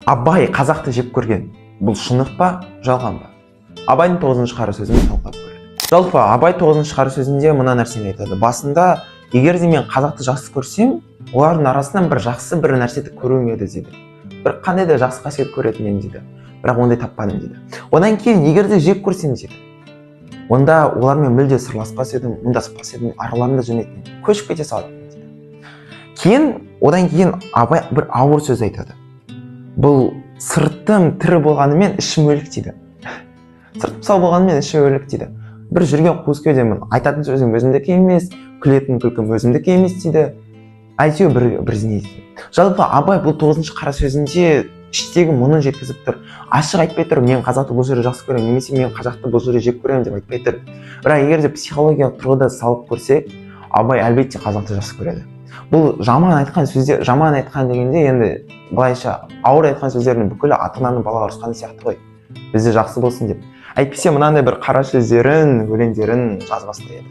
Абай қазақты жеп көрген. Бұл шындық па, жалған ба? Абайдың 9-шы қара сөзін талқылап көреді. Жалпы Абай 9-шы қара сөзінде мына нәрсені айтады. Басында, егер де мен қазақты жақсы көрсем, олардың арасынан бір жақсы бір нәрсеті көруім еді дейді. Бір қандай да жақсы қасиет көретін едім дейді. Бірақ ондай таппадым дейді. Одан кейін, егер де жек көрсем дейді, онда олармен мүлде сырласпас едім, мұндаспас едім, араларында жүрмейтін, көшіп кете салатын дейді. Одан кейін Абай бір ауыр сөз айтады. Бұл сыртым тірі болғанымен ішім өлік дейді. Сыртым сау болғанымен ішім өлік дейді. Бір жүрген қуыс кеудемін, айтатын сөзім өзімдікі емес, күлетін күлкім өзімдікі емес дейді. Әйтеуір бір дейді. Жалпы Абай бұл 9-шы қара сөзінде іштегі мұңын жеткізіп тұр. Ашық айтпай тұр, мен қазақты бұл жерде жақсы көремін, немесе мен қазақты бұл жерде жек көремін деп айтпай тұр. Бірақ егер де психологиялық тұрғыда салып көрсек, Абай әлбетте қазақты жақсы көреді. Бұл жаман айтқан дегенде енді былайша ауыр айтқан сөздердің бүкілі ата-ананың балаға ұрысқаны сияқты ғой. Бізде жақсы болсын деп. Әйтпесе мынандай бір қара сөздерін, өлеңдерін жазбас та еді.